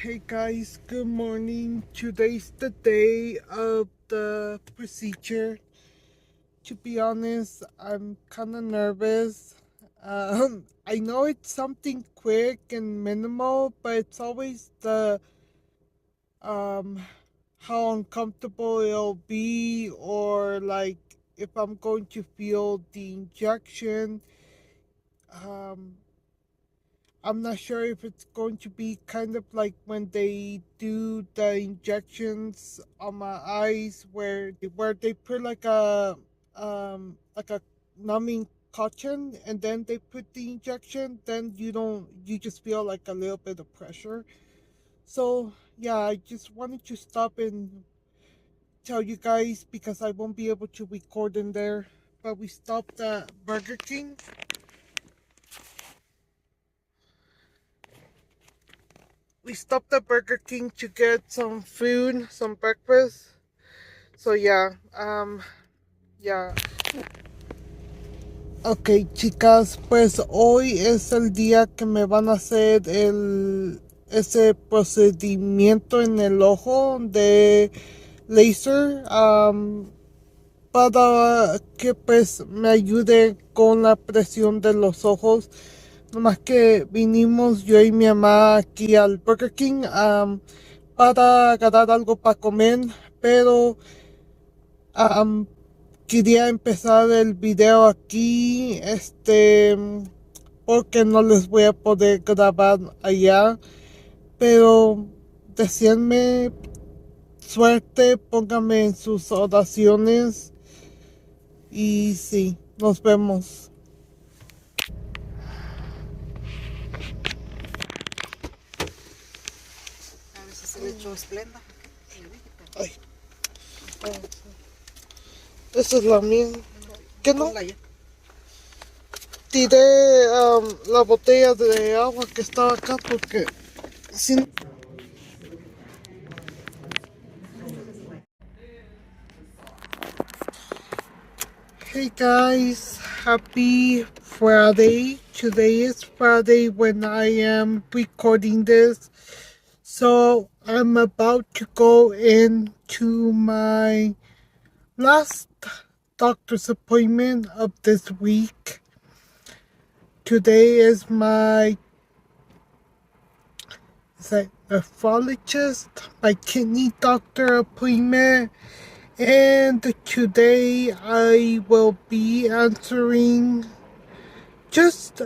Hey guys, good morning. Today's the day of the procedure. To be honest, I'm kind of nervous. I know it's something quick and minimal, but it's always the um how uncomfortable it'll be, or like if I'm going to feel the injection. Um, I'm not sure if it's going to be kind of like when they do the injections on my eyes, where they put like a numbing cotton, and then they put the injection. Then you just feel like a little bit of pressure. So yeah, I just wanted to stop and tell you guys because I won't be able to record in there. But we stopped at Burger King. We stopped at Burger King to get some food, some breakfast. So yeah. Ok, chicas, pues hoy es el día que me van a hacer ese procedimiento en el ojo de laser, para que pues me ayude con la presión de los ojos. Nomás que vinimos yo y mi mamá aquí al Burger King para agarrar algo para comer, pero um, quería empezar el video aquí, porque no les voy a poder grabar allá, pero deseenme suerte, pónganme en sus oraciones y sí, nos vemos. A ver si se le echó esplenda. Ay, esa es la mía. ¿Qué no? Ponla ya. Tiré la botella de agua que estaba acá porque sin... Hey guys, happy Friday. Today is Friday when I am recording this. So I'm about to go into my last doctor's appointment of this week. Today is my nephrologist, my kidney doctor appointment. And today I will be answering just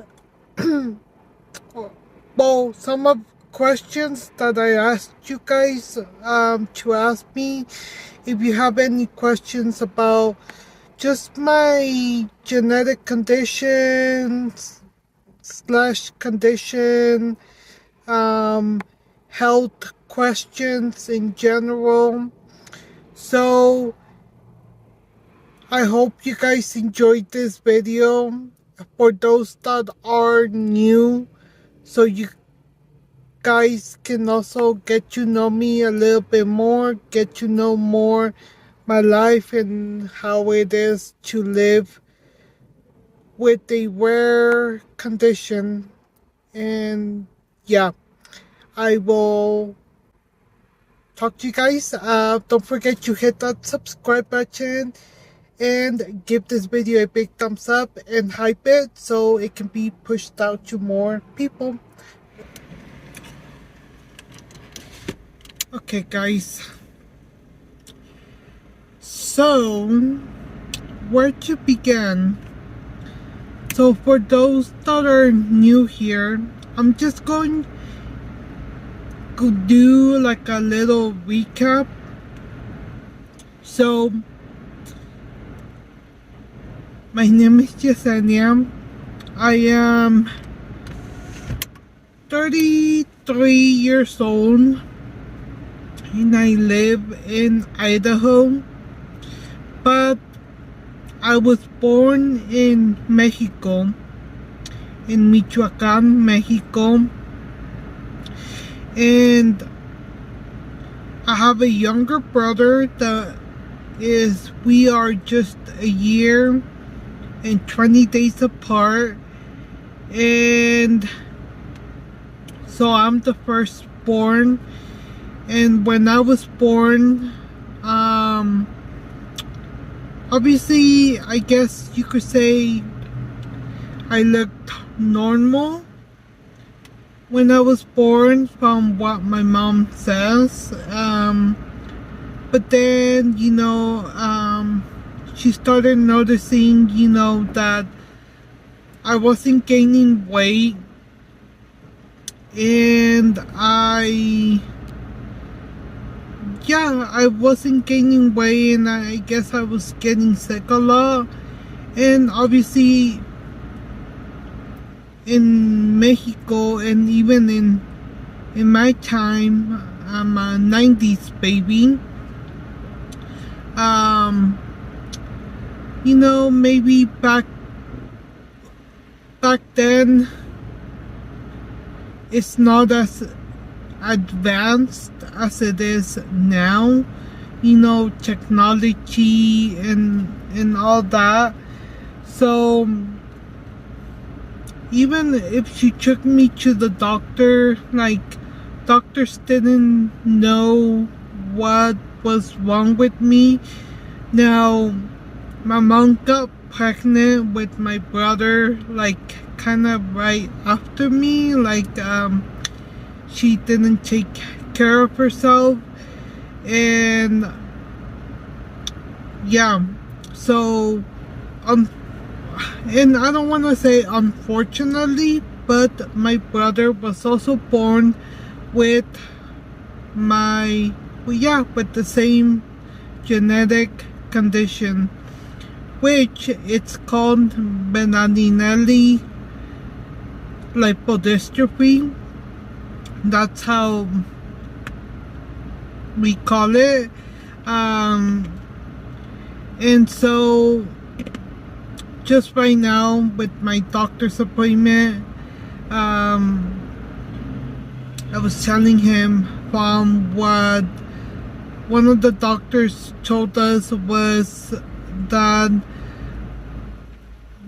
well, some of questions that I asked you guys to ask me. If you have any questions about just my genetic conditions / condition, health questions in general. So I hope you guys enjoyed this video. For those that are new, so you guys can also get to know me a little bit more, get to know more my life and how it is to live with a rare condition. And yeah, I will talk to you guys. Don't forget to hit that subscribe button and give this video a big thumbs up and hype it so it can be pushed out to more people. Okay guys, so where to begin? So for those that are new here, I'm just going to do like a little recap. So my name is Yesenia. I am 33 years old and I live in Idaho, but I was born in Mexico, in Michoacan, Mexico, and I have a younger brother that we are just a year and 20 days apart, and so I'm the first born. And when I was born, obviously, I guess you could say I looked normal when I was born from what my mom says. But then, she started noticing, that I wasn't gaining weight, and I wasn't gaining weight, and I guess I was getting sick a lot. And obviously, in Mexico, and even in my time, I'm a 90s baby. Maybe back then, it's not as advanced as it is now. Technology and all that. So even if she took me to the doctor, like, doctors didn't know what was wrong with me. Now, my mom got pregnant with my brother, like, kind of right after me. Like, she didn't take care of herself. And yeah, so and I don't want to say unfortunately, but my brother was also born with with the same genetic condition, which it's called Benaninelli lipodystrophy. That's how we call it. And so just right now with my doctor's appointment, I was telling him from what one of the doctors told us was that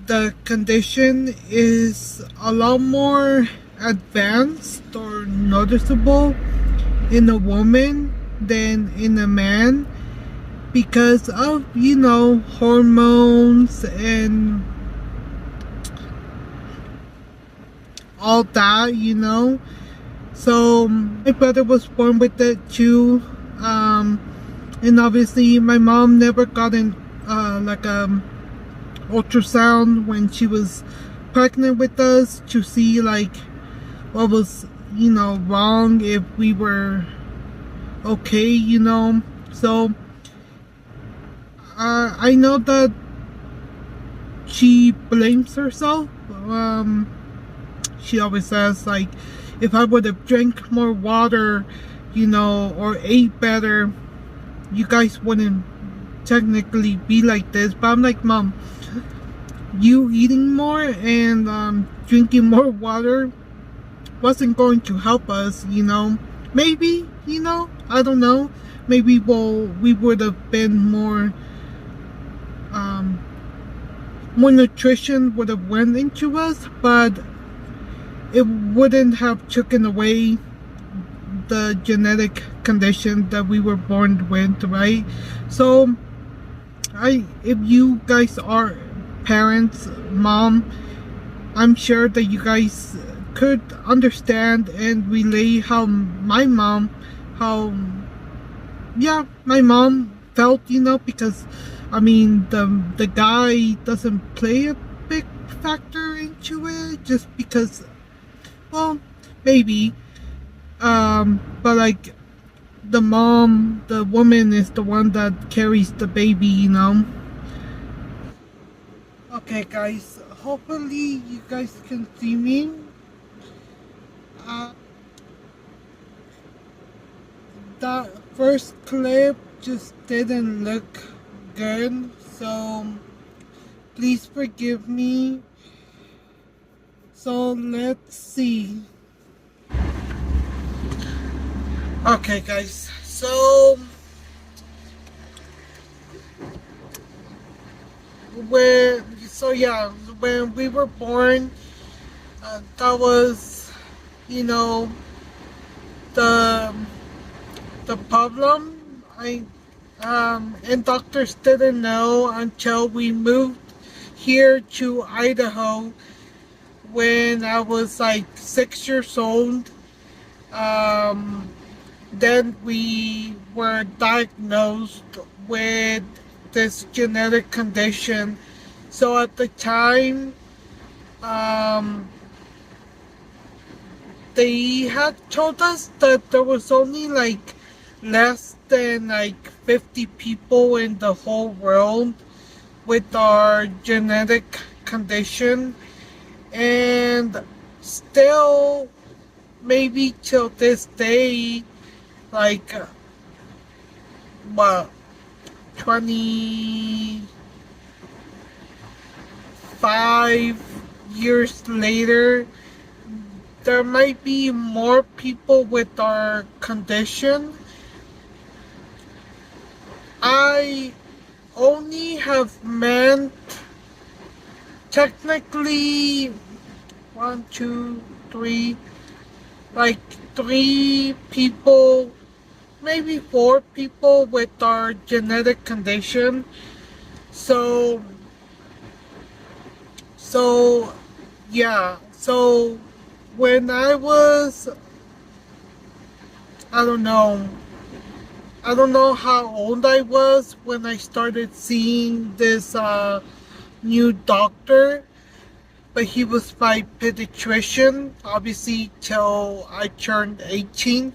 the condition is a lot more advanced or noticeable in a woman than in a man, because of hormones and all that. So my brother was born with it too, and obviously my mom never got an ultrasound when she was pregnant with us to see like what was wrong, if we were okay. So I know that she blames herself. She always says, like, if I would have drank more water, or ate better, you guys wouldn't technically be like this. But I'm like, Mom, you eating more and drinking more water wasn't going to help us. Maybe, I don't know, maybe we would have been more nutrition would have went into us, but it wouldn't have taken away the genetic condition that we were born with, right? So if you guys are parents, mom, I'm sure that you guys could understand and relate how my mom felt, because I mean the guy doesn't play a big factor into it, just because, well, maybe, but like the woman is the one that carries the baby. Okay guys, hopefully you guys can see me. That first clip just didn't look good, so please forgive me. So let's see. Okay guys, so when we were born, that was the the problem. And doctors didn't know until we moved here to Idaho when I was like 6 years old. Um, then we were diagnosed with this genetic condition. So at the time, um, they had told us that there was only like less than like 50 people in the whole world with our genetic condition, and still maybe till this day, like what, 25 years later, there might be more people with our condition. I only have met technically one, two, three, like 3 people, maybe 4 people with our genetic condition. So, so yeah. So when I don't know, I don't know how old I was when I started seeing this new doctor, but he was my pediatrician, obviously, till I turned 18.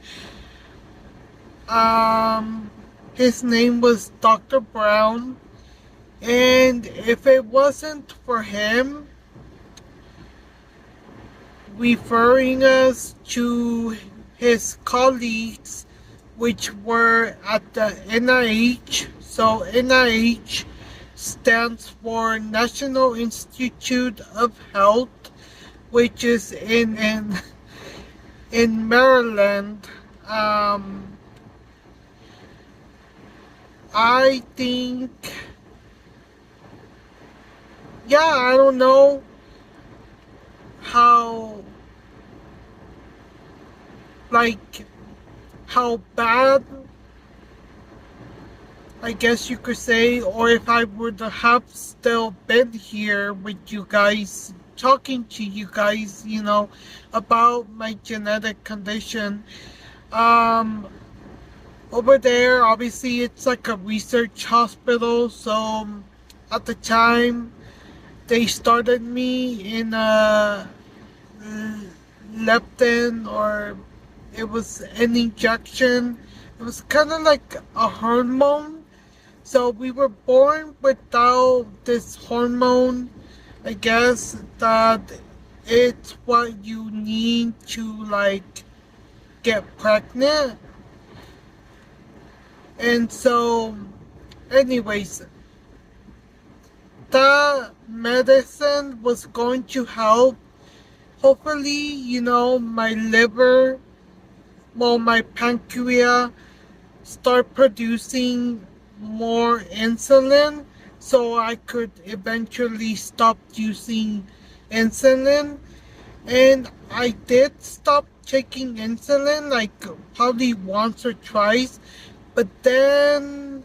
Um, his name was Dr. Brown, and if it wasn't for him referring us to his colleagues, which were at the NIH. So NIH stands for National Institute of Health, which is in Maryland. Um, I think, yeah, I don't know how, like, how bad, I guess you could say, or if I would have still been here with you guys, talking to you guys, about my genetic condition. Um, Over there, obviously, it's like a research hospital, so at the time, they started me in a leptin, or it was an injection. It was kind of like a hormone. So we were born without this hormone. I guess that it's what you need to like get pregnant. And so, anyways, that medicine was going to help. Hopefully, my liver, well, my pancreas start producing more insulin so I could eventually stop using insulin. And I did stop taking insulin like probably once or twice, but then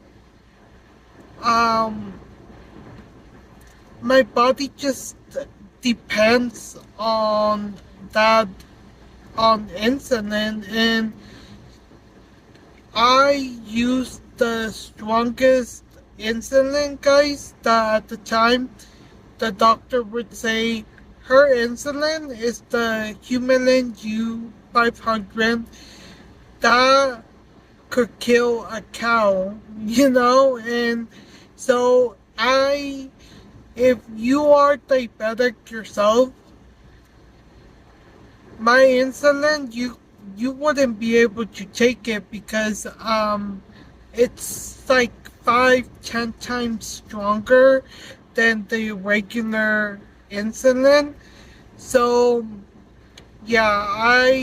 um my body just depends on that, on insulin, and I used the strongest insulin, guys, that at the time the doctor would say her insulin is the Humulin U500 that could kill a cow, and so if you are diabetic yourself, my insulin, you wouldn't be able to take it because it's like 5-10 times stronger than the regular insulin. So yeah,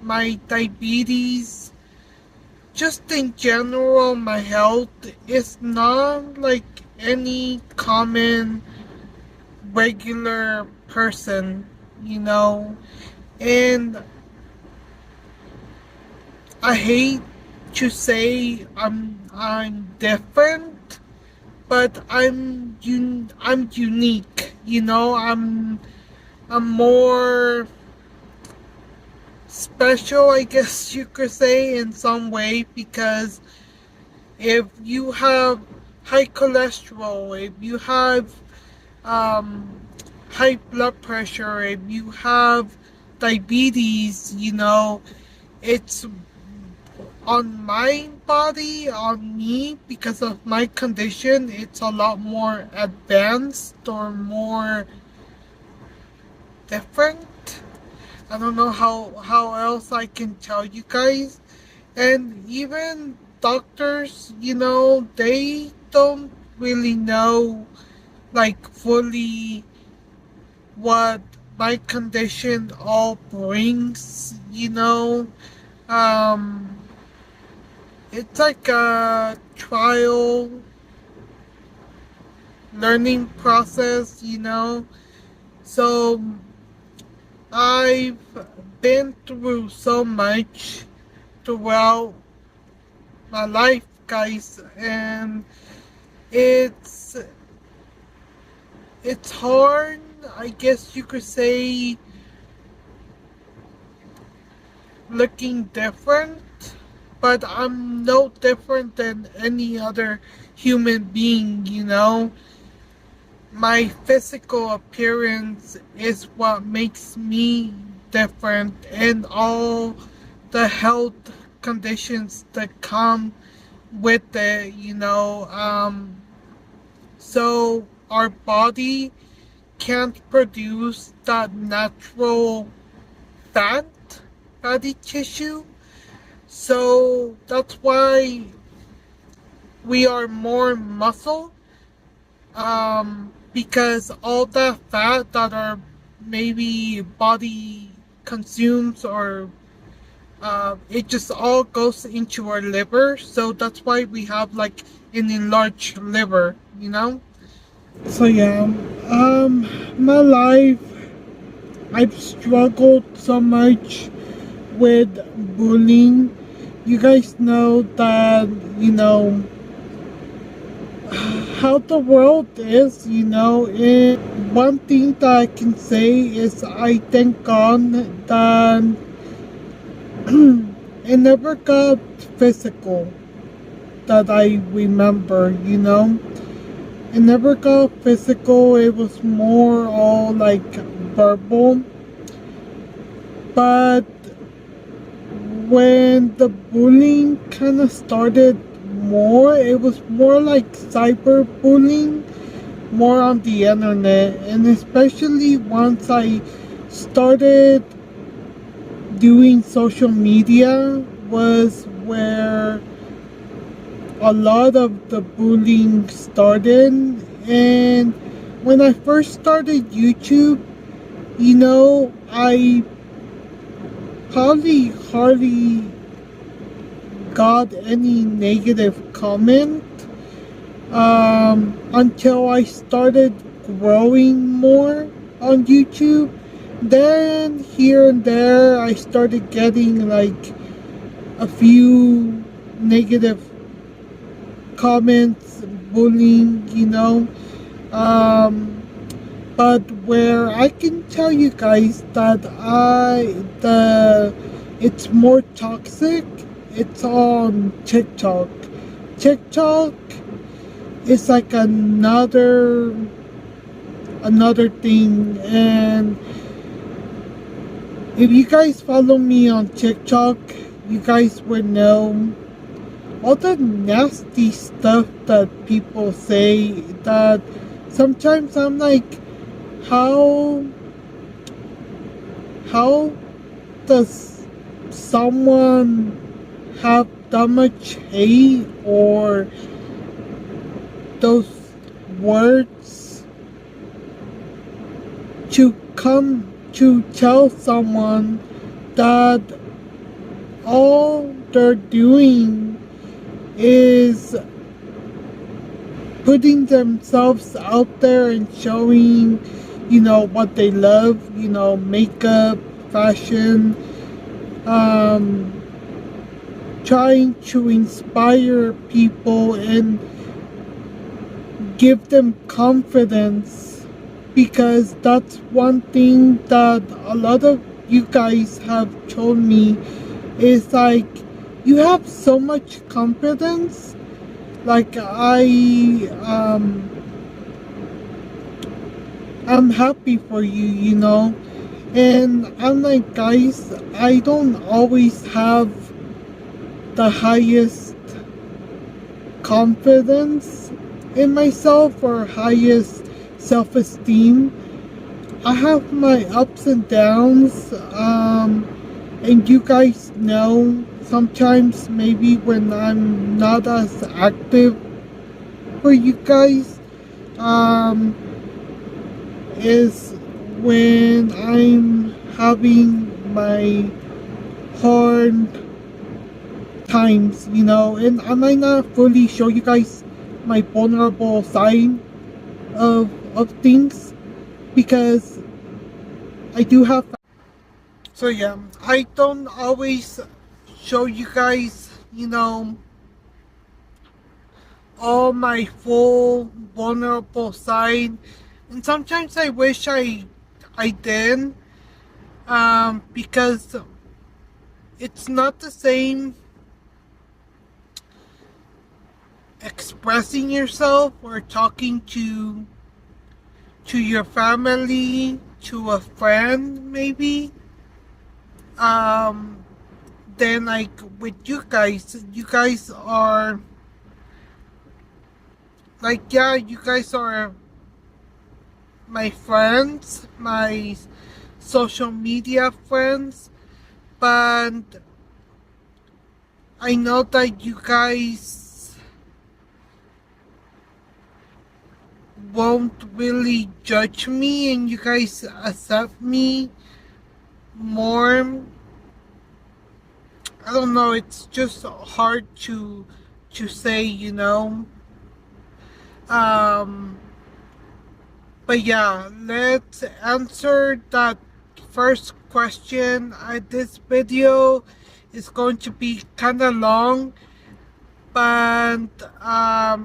my diabetes, just in general, my health is not like any common regular person, and I hate to say I'm different, but I'm unique. I'm more special, I guess you could say, in some way, because if you have high cholesterol, if you have um, high blood pressure, if you have diabetes, it's on my body, on me, because of my condition, it's a lot more advanced or more different. I don't know how else I can tell you guys. And even doctors, they don't really know like fully what my condition all brings, Um, it's like a trial learning process, So I've been through so much throughout my life, guys, and it's it's hard, I guess you could say, looking different, but I'm no different than any other human being, My physical appearance is what makes me different, and all the health conditions that come with it, So our body can't produce that natural fat, fatty tissue. So that's why we are more muscle. Because all the fat that our maybe body consumes, or it just all goes into our liver. So that's why we have like an enlarged liver. So yeah, my life, I've struggled so much with bullying. You guys know that, how the world is, and one thing that I can say is I thank God that it never got physical, that I remember, It never got physical, it was more all like verbal. But when the bullying kind of started more, it was more like cyberbullying, more on the internet. And especially once I started doing social media, was where a lot of the bullying started. And when I first started YouTube, I probably hardly got any negative comment until I started growing more on YouTube. Then here and there, I started getting like a few negative comments, bullying, Um, but where I can tell you guys that it's more toxic, it's on TikTok. TikTok is like another thing. And if you guys follow me on TikTok, you guys would know all the nasty stuff that people say, that sometimes I'm like, how how does someone have that much hate, or those words, to come to tell someone that all they're doing is putting themselves out there and showing, what they love, makeup, fashion, um, trying to inspire people and give them confidence, because that's one thing that a lot of you guys have told me is like, you have so much confidence. Like I'm happy for you, you know. And I'm like, guys, I don't always have the highest confidence in myself or highest self-esteem. I have my ups and downs, and you guys know sometimes maybe when I'm not as active for you guys, um, is when I'm having my hard times, you know, and I might not fully show you guys my vulnerable side of things, because I do have. So yeah, I don't always show you guys, you know, all my full vulnerable side, and sometimes I wish I did, because it's not the same expressing yourself or talking to your family, to a friend maybe, um then like with you guys. You guys are like, yeah, you guys are my friends, my social media friends, but I know that you guys won't really judge me, and you guys accept me more. I don't know, it's just hard to say, you know. Um but yeah, let's answer that first question. This video is going to be kind of long, but I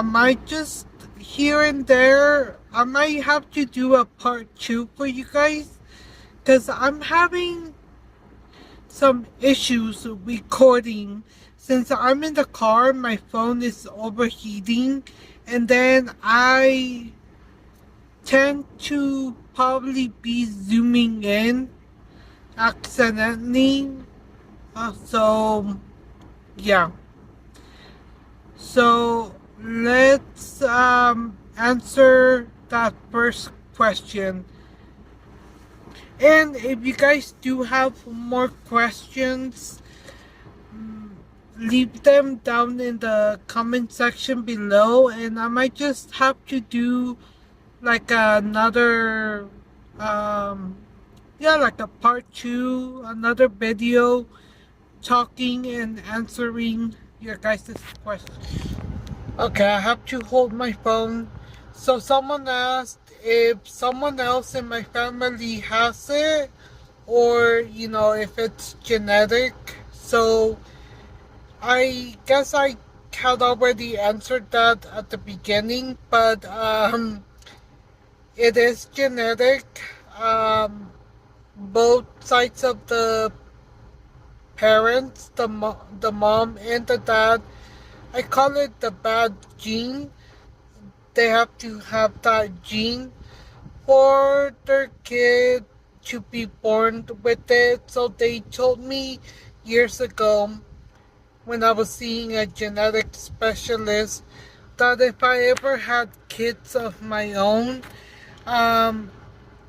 might just here and there, I might have to do a part 2 for you guys, because I'm having some issues recording. Since I'm in the car, my phone is overheating, and then I tend to probably be zooming in accidentally. So yeah. So let's answer that first question. And if you guys do have more questions, leave them down in the comment section below, and I might just have to do like another um yeah, like a part 2, another video talking and answering your guys' questions. Okay, I have to hold my phone. So someone asked if someone else in my family has it, or you know, if it's genetic. So I guess I had already answered that at the beginning, but it is genetic. Um, both sides of the parents, the mom and the dad, I call it the bad gene. They have to have that gene for their kid to be born with it. So they told me years ago, when I was seeing a genetic specialist, that if I ever had kids of my own, um,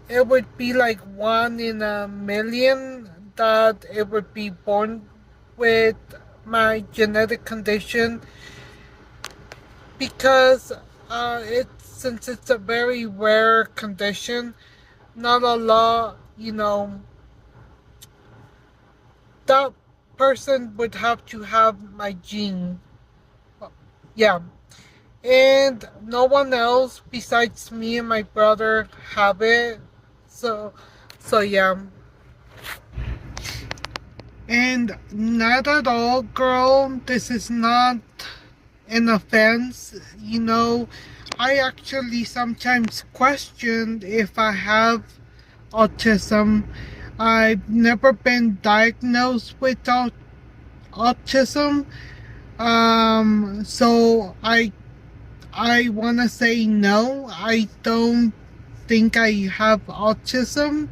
it would be like 1 in a million that it would be born with my genetic condition, because since it's a very rare condition, not a lot, you know, that person would have to have my gene. Yeah. And no one else besides me and my brother have it. So yeah. And not at all, girl. This is not an offense. I actually sometimes questioned if I have autism. I've never been diagnosed with autism. So I wanna say no. I don't think I have autism.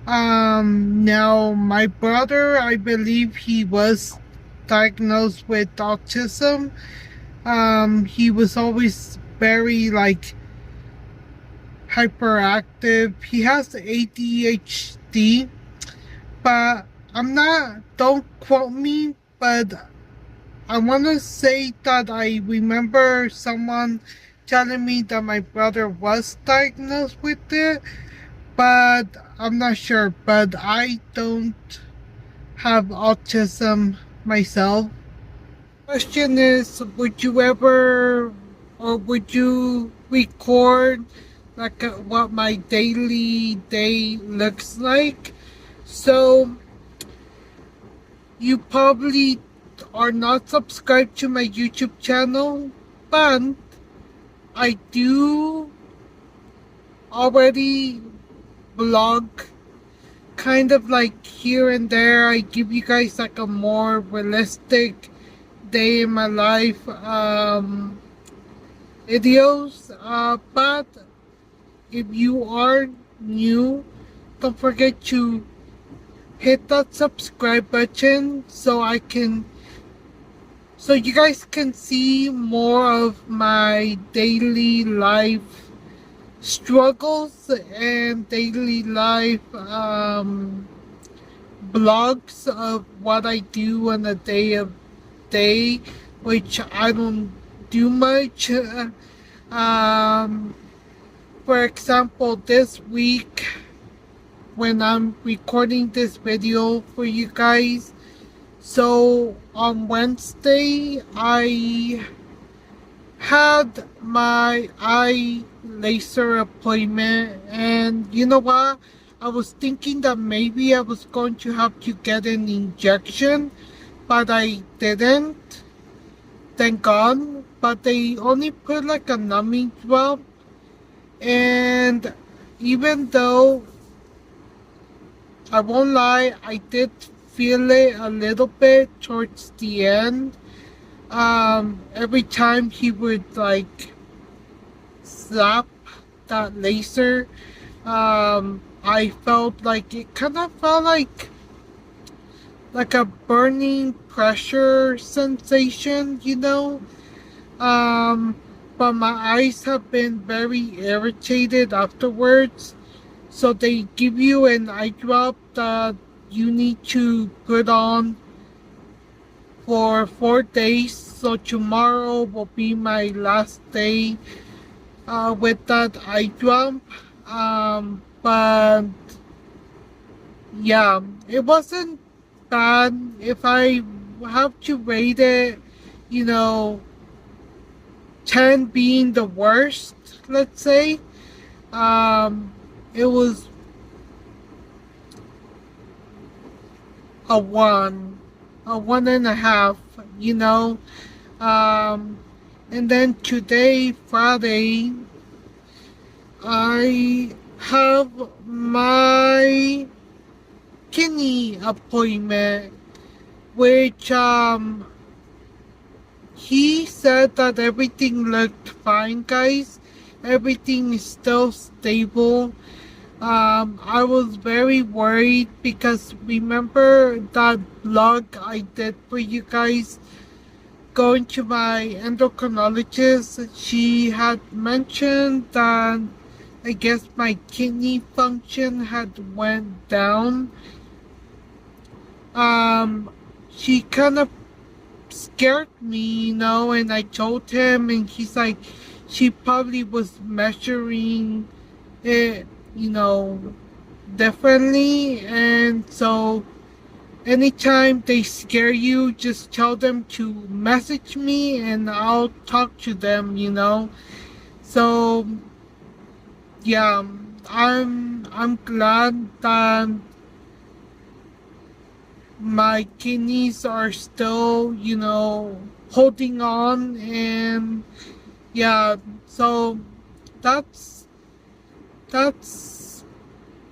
Now my brother, I believe he was diagnosed with autism. He was always very like hyperactive. He has ADHD, but I'm not, don't quote me, but I want to say that I remember someone telling me that my brother was diagnosed with it, but I'm not sure. But I don't have autism myself. Question is, would you ever, or would you record like what my daily day looks like? So you probably are not subscribed to my YouTube channel, but I do already vlog kind of like here and there. I give you guys like a more realistic day in my life videos. But if you are new, don't forget to hit that subscribe button so you guys can see more of my daily life struggles and daily life blogs of what I do on a day, which I don't do much. For example, this week when I'm recording this video for you guys, so on Wednesday I had my eye laser appointment, and you know what? I was thinking that maybe I was going to have to get an injection, but I didn't. Thank God. But they only put like a numbing drop, and even though I won't lie, I did feel it a little bit towards the end. Every time he would like slap that laser, I felt like it kind of felt like a burning pressure sensation. Um, but my eyes have been very irritated afterwards, so they give you an eye drop that you need to put on for 4 days. So tomorrow will be my last day with that eye drop. But yeah, it wasn't bad. If I have to rate it, you know, 10 being the worst, let's say, it was a 1.5, you know. Um, and then today, Friday, I have my kidney appointment, which he said that everything looked fine, guys. Everything is still stable. I was very worried because remember that vlog I did for you guys going to my endocrinologist. She had mentioned that I guess my kidney function had went down. She kind of scared me, and I told him, and he's like, she probably was measuring it, differently. And so anytime they scare you, just tell them to message me and I'll talk to them. So yeah, I'm glad that my kidneys are still, holding on. And yeah, so that's that's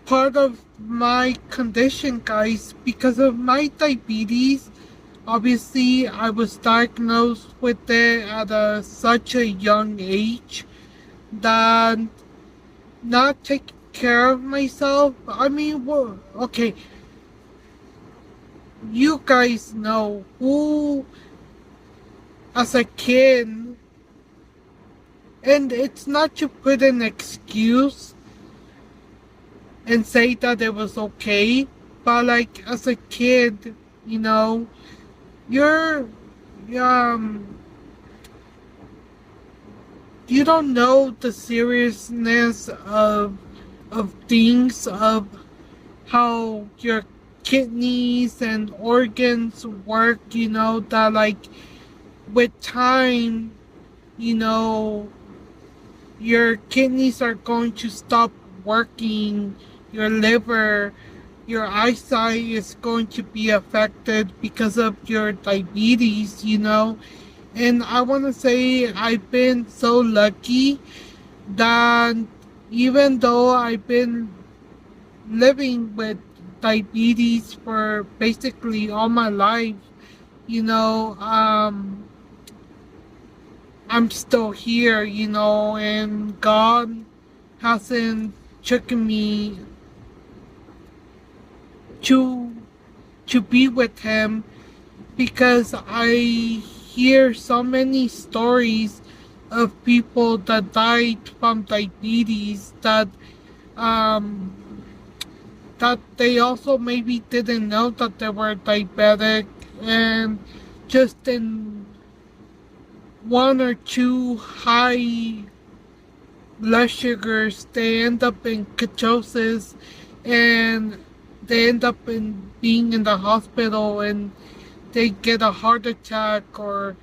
part of my condition, guys. Because of my diabetes, obviously I was diagnosed with it at such a young age that not taking care of myself. I mean, well, okay, you guys know who, as a kid, and it's not to put an excuse and say that it was okay, but like as a kid, you know, you're, um, you don't know the seriousness of things, of how your kidneys and organs work, that like with time, you know, your kidneys are going to stop working, your liver, your eyesight is going to be affected because of your diabetes, And I want to say I've been so lucky that even though I've been living with diabetes for basically all my life, you know, um, I'm still here, and God hasn't taken me to be with Him, because I hear so many stories of people that died from diabetes, um that they also maybe didn't know that they were diabetic, and just in one or two high blood sugars they end up in ketosis, and they end up in being in the hospital, and they get a heart attack or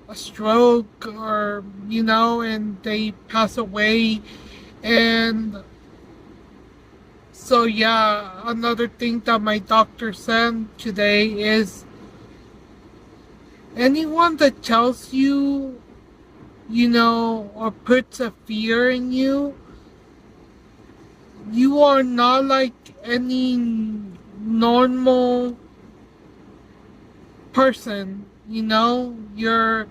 a stroke, or and they pass away. And so yeah, another thing that my doctor said today is, anyone that tells you, or puts a fear in you, you are not like any normal person, your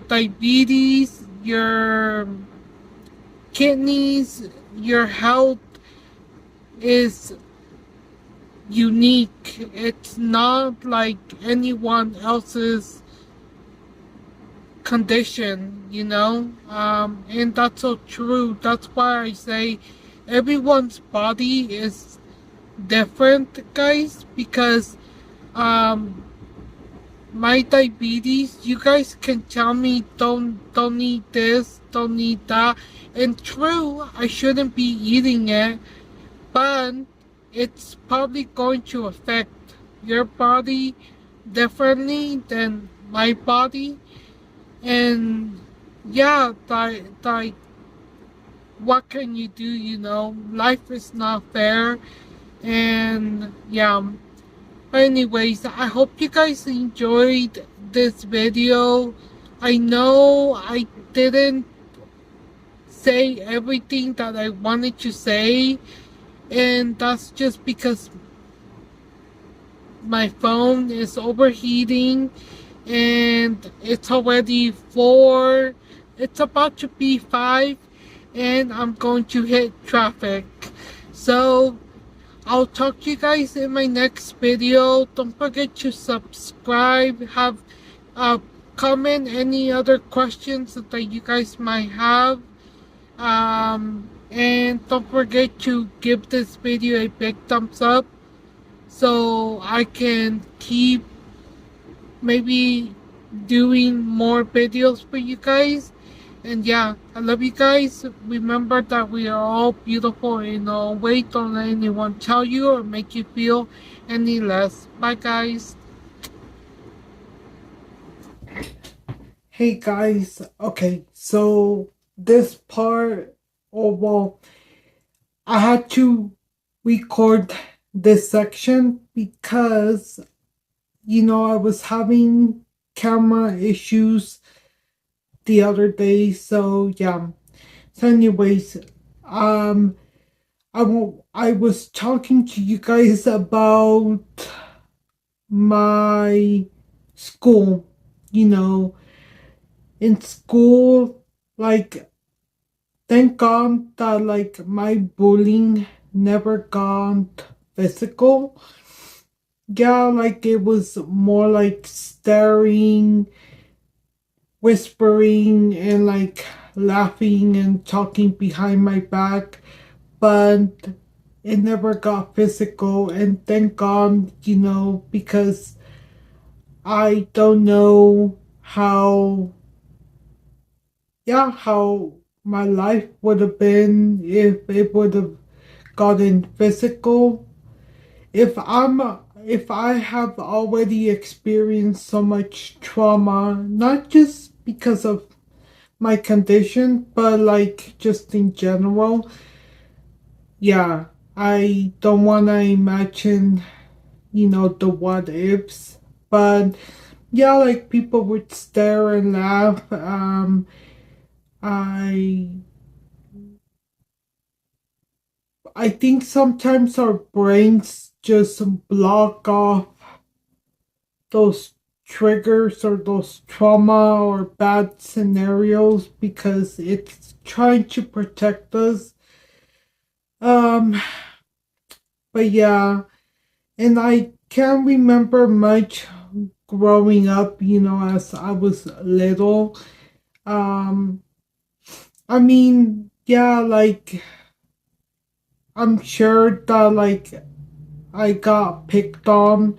diabetes, your kidneys, your health is unique. It's not like anyone else's condition, and that's so true. That's why I say everyone's body is different, guys, because um my diabetes, you guys can tell me don't eat this, don't eat that, and true, I shouldn't be eating it, but it's probably going to affect your body differently than my body. And yeah, like what can you do, life is not fair. And yeah, anyways, I hope you guys enjoyed this video. I know I didn't say everything that I wanted to say, and that's just because my phone is overheating, and it's already 4, it's about to be 5, and I'm going to hit traffic. So I'll talk to you guys in my next video. Don't forget to subscribe, have comment any other questions that you guys might have. And don't forget to give this video a big thumbs up, so I can keep maybe doing more videos for you guys. And yeah, I love you guys. Remember that we are all beautiful in our way. Don't let anyone tell you or make you feel any less. Bye, guys. Hey, guys. Okay, so this part, oh well, I had to record this section because, I was having camera issues the other day. So, yeah. So, anyways, um, I was talking to you guys about my school. You know, in school, like, thank God that, like, my bullying never got physical. Yeah, like, it was more like staring, whispering, and like laughing and talking behind my back, but it never got physical. And thank God, because I don't know how my life would have been if it would have gotten physical. If I have already experienced so much trauma, not just because of my condition, but like just in general, yeah, I don't want to imagine, the what ifs. But yeah, like people would stare and laugh. I I think sometimes our brains just block off those triggers or those trauma or bad scenarios because it's trying to protect us. Um, but yeah, and I can't remember much growing up, as I was little. Um, I mean, yeah, like I'm sure that like I got picked on.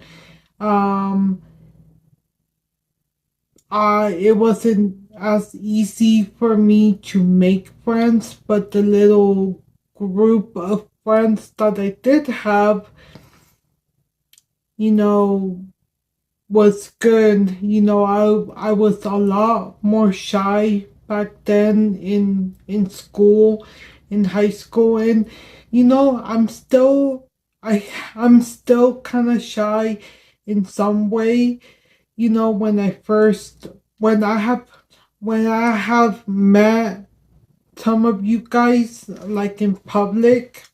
Um, it wasn't as easy for me to make friends, but the little group of friends that I did have, you know, was good. I was a lot more shy back then in school, in high school, and I I'm still kind of shy in some way. When I first when I have met some of you guys like in public,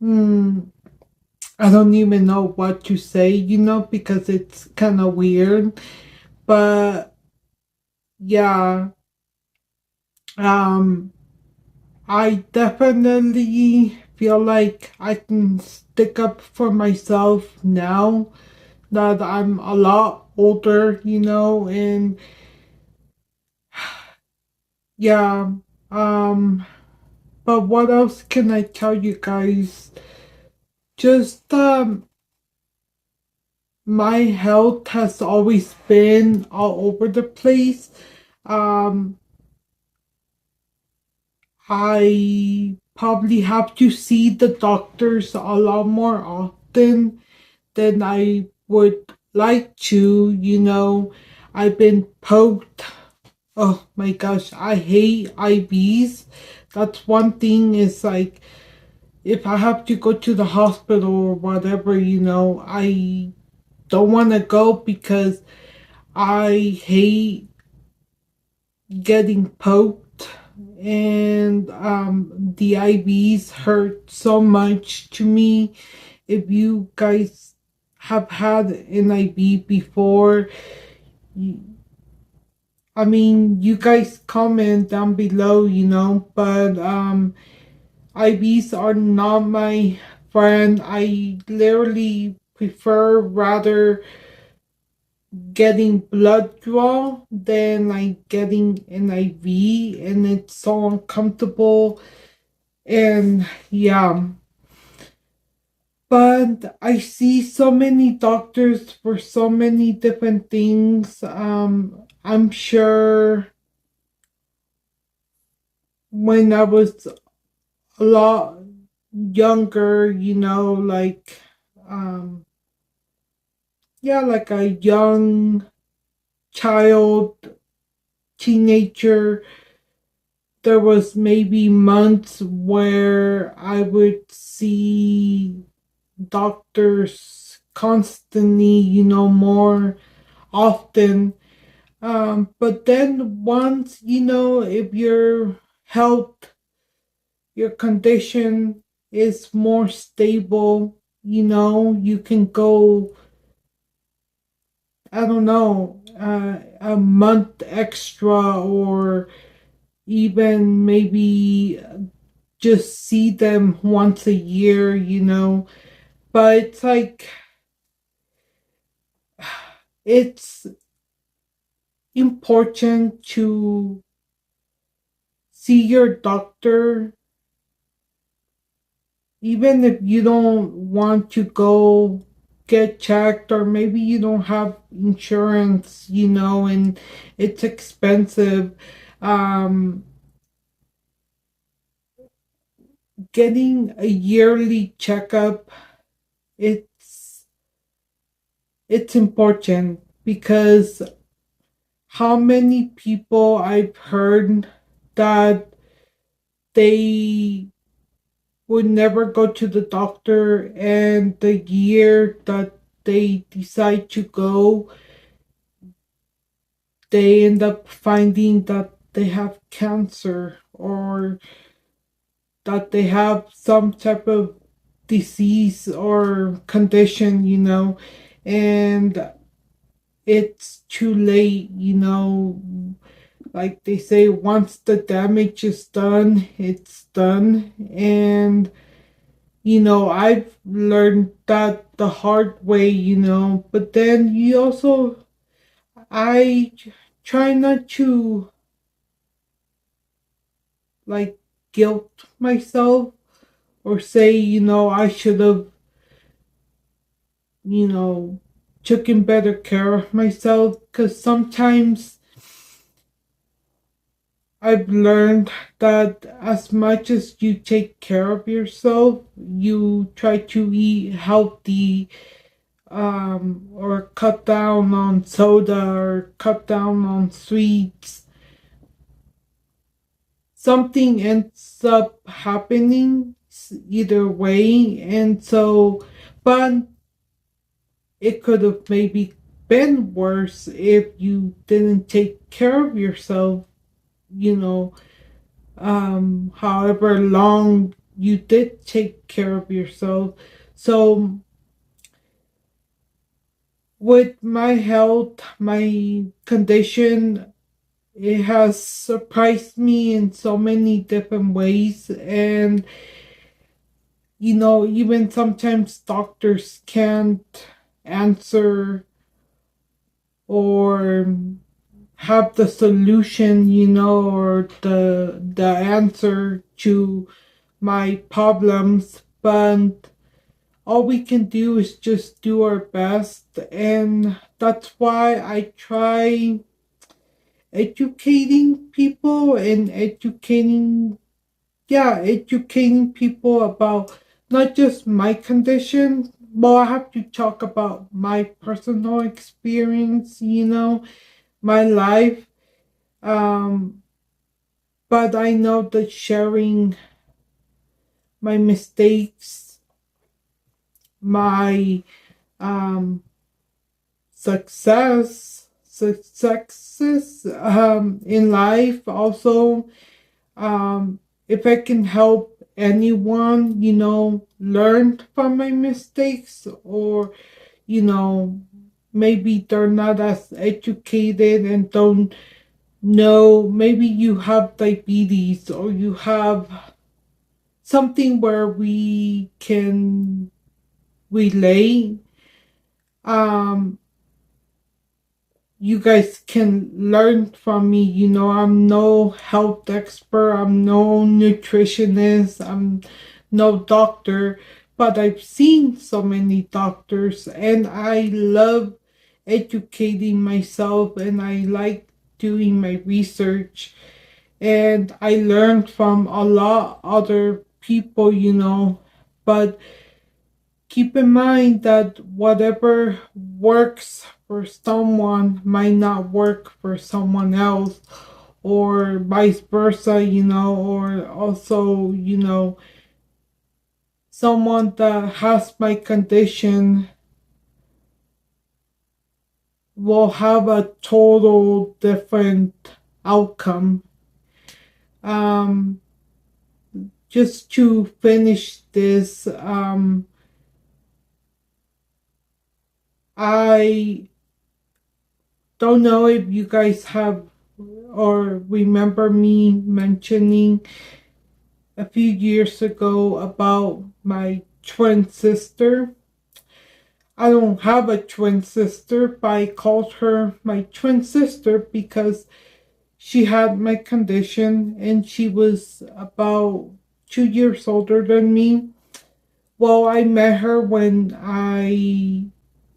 hmm, I don't even know what to say, because it's kind of weird. But yeah, um, I definitely feel like I can stick up for myself now that I'm a lot older, and yeah, um, but what else can I tell you guys? Just, my health has always been all over the place. Um, I probably have to see the doctors a lot more often than I would like to. I've been poked. Oh my gosh, I hate IVs. That's one thing is like if I have to go to the hospital or whatever, I don't want to go because I hate getting poked, and the IVs hurt so much to me. If you guys have had an IV before, I mean, you guys comment down below, but IVs are not my friend. I literally prefer rather getting blood draw than like getting an IV, and it's so uncomfortable. And yeah, but I see so many doctors for so many different things. I'm sure when I was a lot younger, like um yeah, like a young child, teenager, there was maybe months where I would see doctors constantly, more often. But then once, if your health, your condition is more stable, you can go, I don't know, a month extra, or even maybe just see them once a year, But it's like, it's important to see your doctor, even if you don't want to go get checked, or maybe you don't have insurance, and it's expensive. Um, Getting a yearly checkup, it's it's important, because how many people I've heard that they would never go to the doctor, and the year that they decide to go, they end up finding that they have cancer, or that they have some type of disease or condition, and it's too late, like they say, once the damage is done, it's done. And I've learned that the hard way, but then you also, I try not to, like, guilt myself, or say, I should have, you know, taken better care of myself, because sometimes I've learned that as much as you take care of yourself, you try to eat healthy, or cut down on soda, or cut down on sweets, something ends up happening either way. And so, but it could have maybe been worse if you didn't take care of yourself, you know, however long you did take care of yourself. So, with my health, my condition, it has surprised me in so many different ways. And, even sometimes doctors can't answer, or have the solution, or the answer to my problems. But all we can do is just do our best. And that's why I try educating people, and educating people about not just my condition. Well, I have to talk about my personal experience, my life. Um, but I know that sharing my mistakes, my um, successes in life also, if I can help anyone, learn from my mistakes, or, you know, maybe they're not as educated and don't know, maybe you have diabetes, or you have something where we can relate. um you guys can learn from me. I'm no health expert, I'm no nutritionist, I'm no doctor, but I've seen so many doctors, and I love educating myself, and I like doing my research, and I learned from a lot other people, but keep in mind that whatever works for someone might not work for someone else, or vice versa, or also, someone that has my condition will have a total different outcome. Um, just to finish this, I don't know if you guys have or remember me mentioning a few years ago about my twin sister. I don't have a twin sister, but I called her my twin sister because she had my condition and she was about 2 years older than me. Well, I met her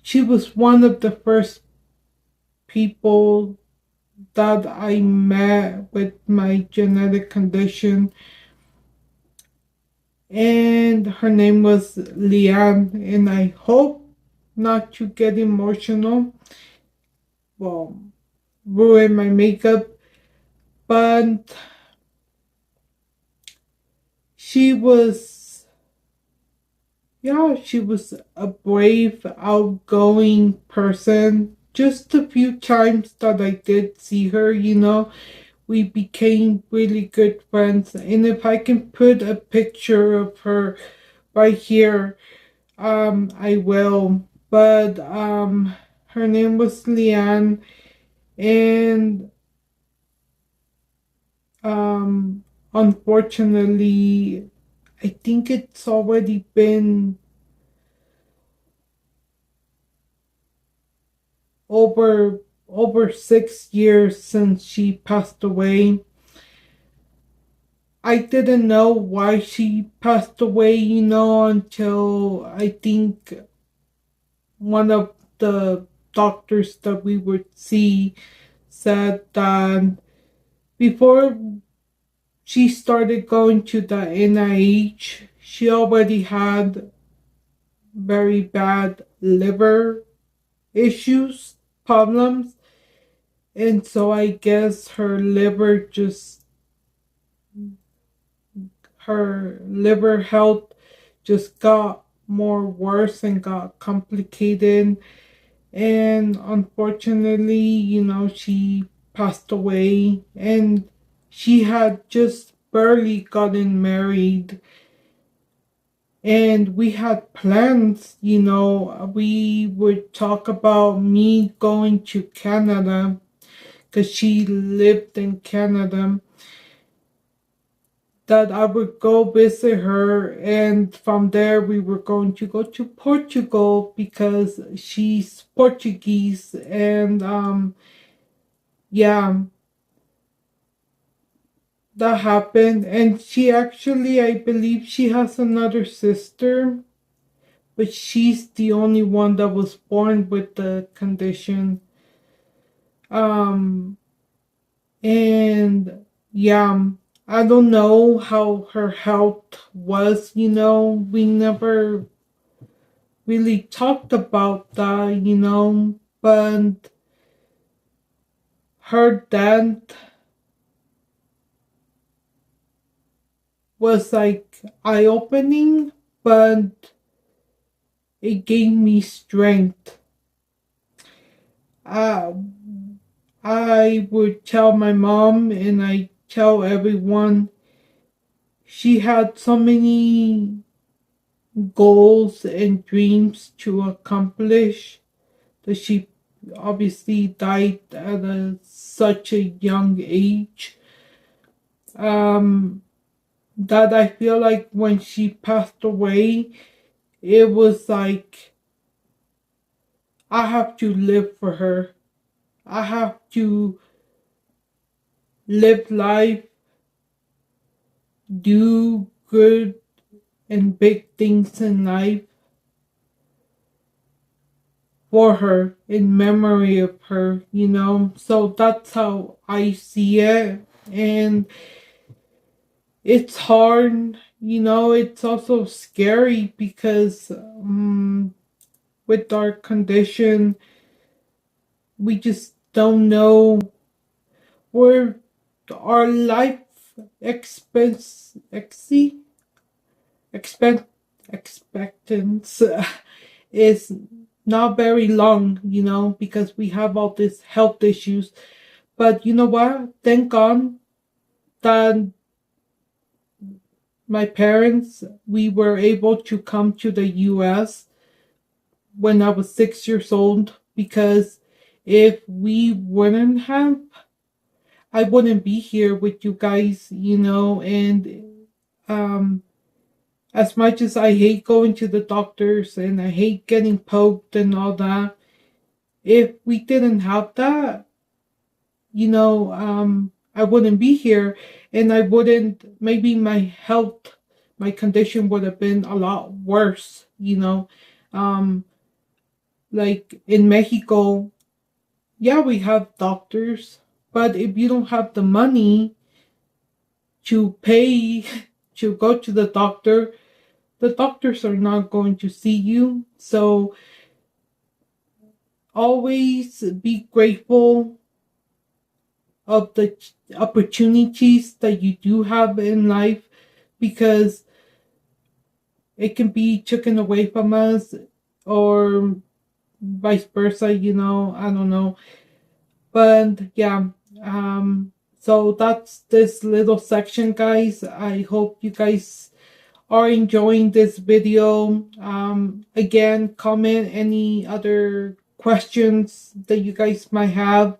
she was one of the first people that I met with my genetic condition, and her name was Leanne. And I hope not to get emotional, well, ruin my makeup, but she was, yeah, she was a brave, outgoing person. Just a few times that I did see her, we became really good friends. And if I can put a picture of her right here, I will. But her name was Leanne, and unfortunately, I think it's already been over 6 years since she passed away. I didn't know why she passed away, until I think one of the doctors that we would see said that before she started going to the NIH, she already had very bad liver issues, problems. And so I guess her liver health just got more worse and got complicated. And unfortunately, she passed away, and she had just barely gotten married. And we had plans, we would talk about me going to Canada because she lived in Canada, that I would go visit her, and from there we were going to go to Portugal because she's Portuguese. And yeah, that happened. And she actually, I believe she has another sister, but she's the only one that was born with the condition. Um and yeah, I don't know how her health was, we never really talked about that, but her death was like eye-opening, but it gave me strength. Uh, I would tell my mom and I tell everyone she had so many goals and dreams to accomplish that she obviously died at such a young age. Um, that I feel like when she passed away, it was like I have to live for her. I have to live life, do good and big things in life for her, in memory of her, So that's how I see it. And it's hard, it's also scary because with our condition, we just don't know where our life expectancy expectance is not very long, because we have all these health issues. But you know what? Thank God that my parents, we were able to come to the US when I was 6 years old, because if we wouldn't have, I wouldn't be here with you guys, and um, as much as I hate going to the doctors and I hate getting poked and all that, if we didn't have that, I wouldn't be here, and I wouldn't, maybe my condition would have been a lot worse, like in Mexico, yeah, we have doctors, but if you don't have the money to pay to go to the doctors are not going to see you. So always be grateful of the opportunities that you do have in life, because it can be taken away from us, or vice versa, I don't know. But yeah, so that's this little section, guys. I hope you guys are enjoying this video. Again, comment any other questions that you guys might have.